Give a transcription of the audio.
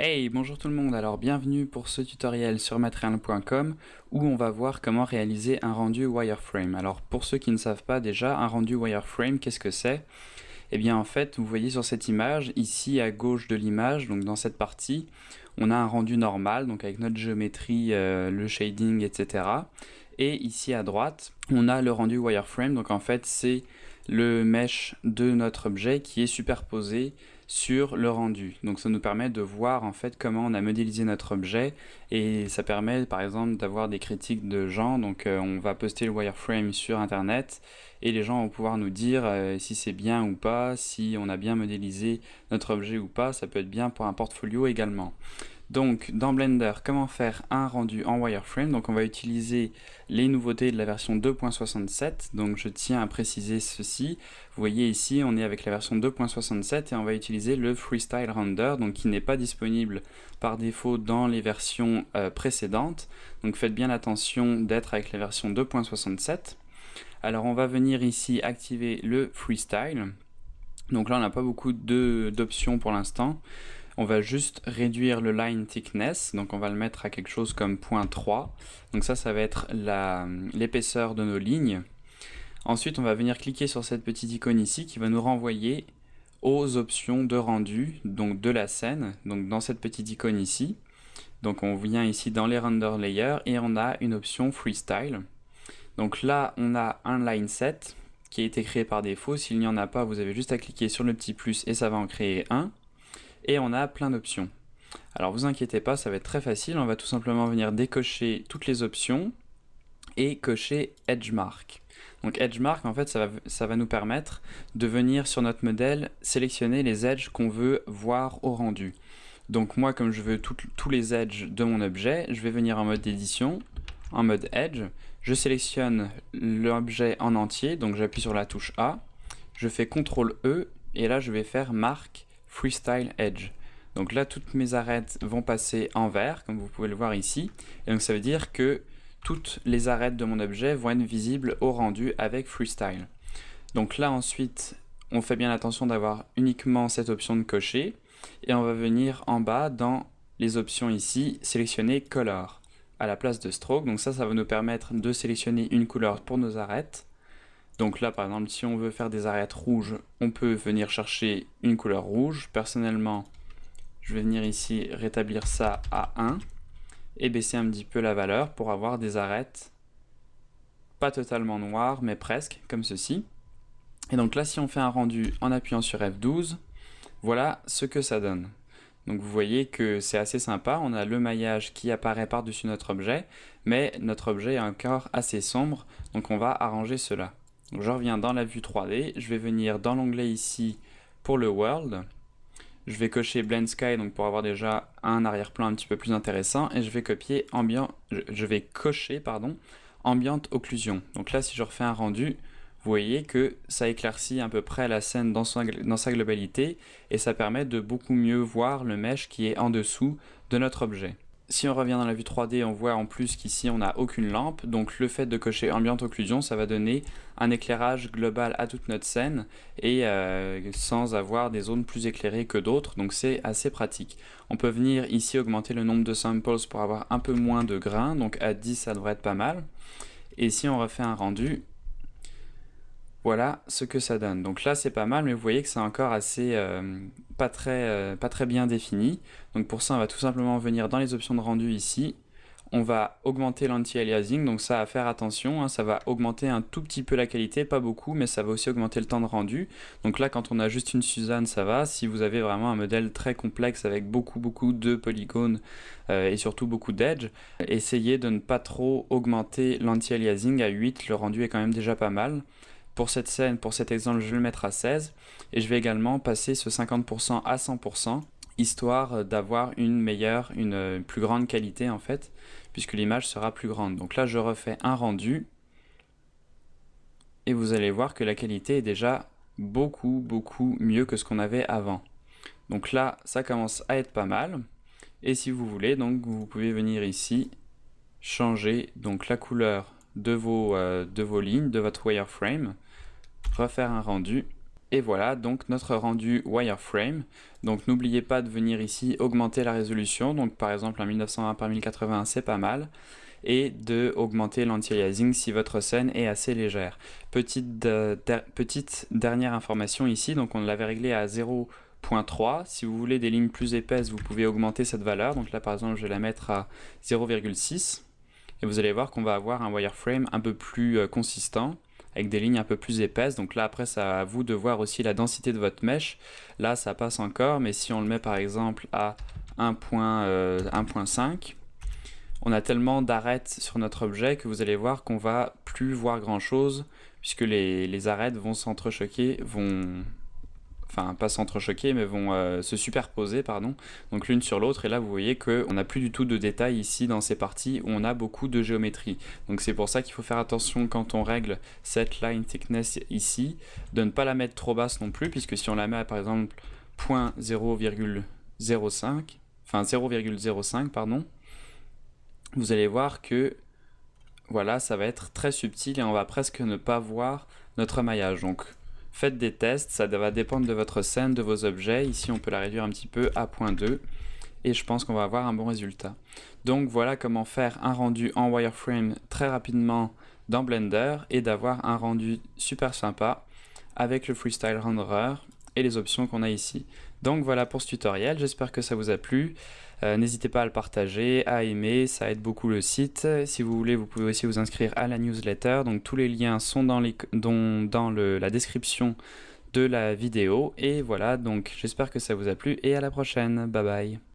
Hey, bonjour tout le monde, alors bienvenue pour ce tutoriel sur Material.com où on va voir comment réaliser un rendu wireframe. Alors pour ceux qui ne savent pas déjà, un rendu wireframe, qu'est-ce que c'est? Eh bien en fait, vous voyez sur cette image, ici à gauche de l'image, donc dans cette partie, on a un rendu normal, donc avec notre géométrie, le shading, etc. Et ici à droite, on a le rendu wireframe, donc en fait c'est le mesh de notre objet qui est superposé sur le rendu. Donc ça nous permet de voir en fait comment on a modélisé notre objet et ça permet par exemple d'avoir des critiques de gens. Donc on va poster le wireframe sur internet et les gens vont pouvoir nous dire si c'est bien ou pas, si on a bien modélisé notre objet ou pas. Ça peut être bien pour un portfolio également. Donc dans Blender, comment faire un rendu en wireframe? Donc on va utiliser les nouveautés de la version 2.67. Donc je tiens à préciser ceci. Vous voyez ici, on est avec la version 2.67 et on va utiliser le Freestyle Render, donc qui n'est pas disponible par défaut dans les versions précédentes. Donc faites bien attention d'être avec la version 2.67. Alors on va venir ici activer le Freestyle. Donc là on n'a pas beaucoup d'options pour l'instant. On va juste réduire le line thickness, donc on va le mettre à quelque chose comme 0.3. Donc ça va être l'épaisseur de nos lignes. Ensuite, on va venir cliquer sur cette petite icône ici qui va nous renvoyer aux options de rendu, donc de la scène, donc dans cette petite icône ici. Donc on vient ici dans les render layers et on a une option freestyle. Donc là, on a un line set qui a été créé par défaut. S'il n'y en a pas, vous avez juste à cliquer sur le petit plus et ça va en créer un. Et on a plein d'options. Alors vous inquiétez pas, ça va être très facile, on va tout simplement venir décocher toutes les options et cocher Edge Mark. Donc Edge Mark, en fait, ça va nous permettre de venir sur notre modèle sélectionner les edges qu'on veut voir au rendu. Donc moi, comme je veux tous les edges de mon objet, je vais venir en mode édition, en mode Edge, je sélectionne l'objet en entier, donc j'appuie sur la touche A, je fais CTRL E, et là je vais faire Mark Freestyle Edge. Donc là, toutes mes arêtes vont passer en vert, comme vous pouvez le voir ici. Et donc ça veut dire que toutes les arêtes de mon objet vont être visibles au rendu avec Freestyle. Donc là ensuite, on fait bien attention d'avoir uniquement cette option de cocher. Et on va venir en bas dans les options ici, sélectionner Color à la place de Stroke. Donc ça va nous permettre de sélectionner une couleur pour nos arêtes. Donc là, par exemple, si on veut faire des arêtes rouges, on peut venir chercher une couleur rouge. Personnellement, je vais venir ici rétablir ça à 1 et baisser un petit peu la valeur pour avoir des arêtes pas totalement noires, mais presque, comme ceci. Et donc là, si on fait un rendu en appuyant sur F12, voilà ce que ça donne. Donc vous voyez que c'est assez sympa, on a le maillage qui apparaît par-dessus notre objet, mais notre objet est encore assez sombre, donc on va arranger cela. Donc je reviens dans la vue 3D, je vais venir dans l'onglet ici pour le World, je vais cocher Blend Sky donc pour avoir déjà un arrière-plan un petit peu plus intéressant et je vais cocher Ambient Occlusion. Donc là si je refais un rendu, vous voyez que ça éclaircit à peu près la scène dans sa globalité et ça permet de beaucoup mieux voir le mesh qui est en dessous de notre objet. Si on revient dans la vue 3D, on voit en plus qu'ici on n'a aucune lampe, donc le fait de cocher Ambient Occlusion, ça va donner un éclairage global à toute notre scène et sans avoir des zones plus éclairées que d'autres, donc c'est assez pratique. On peut venir ici augmenter le nombre de samples pour avoir un peu moins de grains, donc à 10 ça devrait être pas mal. Et si on refait un rendu, voilà ce que ça donne. Donc là c'est pas mal, mais vous voyez que c'est encore assez pas très bien défini. Donc pour ça on va tout simplement venir dans les options de rendu ici. On va augmenter l'anti-aliasing, donc ça à faire attention, hein, ça va augmenter un tout petit peu la qualité, pas beaucoup, mais ça va aussi augmenter le temps de rendu. Donc là quand on a juste une Suzanne ça va, si vous avez vraiment un modèle très complexe avec beaucoup de polygones et surtout beaucoup d'edge, essayez de ne pas trop augmenter l'anti-aliasing à 8, le rendu est quand même déjà pas mal. Pour cette scène, pour cet exemple, je vais le mettre à 16 et je vais également passer ce 50% à 100% histoire d'avoir une plus grande qualité en fait, puisque l'image sera plus grande. Donc là, je refais un rendu et vous allez voir que la qualité est déjà beaucoup mieux que ce qu'on avait avant. Donc là, ça commence à être pas mal. Et si vous voulez, donc vous pouvez venir ici changer donc la couleur de vos lignes, de votre wireframe, refaire un rendu Et voilà donc notre rendu wireframe. Donc n'oubliez pas de venir ici augmenter la résolution. Donc par exemple un 1920 par 1080 c'est pas mal. Et de augmenter l'anti-aliasing si votre scène est assez légère. Petite dernière information ici, donc on l'avait réglé à 0.3. Si vous voulez des lignes plus épaisses, vous pouvez augmenter cette valeur. Donc là par exemple je vais la mettre à 0,6. Et vous allez voir qu'on va avoir un wireframe un peu plus consistant, avec des lignes un peu plus épaisses. Donc là après c'est à vous de voir aussi la densité de votre mesh. Là ça passe encore, mais si on le met par exemple à 1.5, on a tellement d'arêtes sur notre objet que vous allez voir qu'on va plus voir grand chose, puisque les arêtes vont s'entrechoquer, enfin pas s'entrechoquer, mais vont se superposer, pardon, donc l'une sur l'autre. Et là vous voyez qu'on n'a plus du tout de détails ici dans ces parties où on a beaucoup de géométrie. Donc c'est pour ça qu'il faut faire attention quand on règle cette line thickness ici, de ne pas la mettre trop basse non plus, puisque si on la met à par exemple 0,05, enfin 0,05 pardon, vous allez voir que voilà, ça va être très subtil et on va presque ne pas voir notre maillage. Donc faites des tests, ça va dépendre de votre scène, de vos objets. Ici on peut la réduire un petit peu à 0.2 et je pense qu'on va avoir un bon résultat. Donc voilà comment faire un rendu en wireframe très rapidement dans Blender et d'avoir un rendu super sympa avec le Freestyle Renderer et les options qu'on a ici. Donc voilà pour ce tutoriel, j'espère que ça vous a plu. N'hésitez pas à le partager, à aimer, ça aide beaucoup le site. Si vous voulez, vous pouvez aussi vous inscrire à la newsletter. Donc tous les liens sont dans la description de la vidéo. Et voilà, donc j'espère que ça vous a plu et à la prochaine. Bye bye.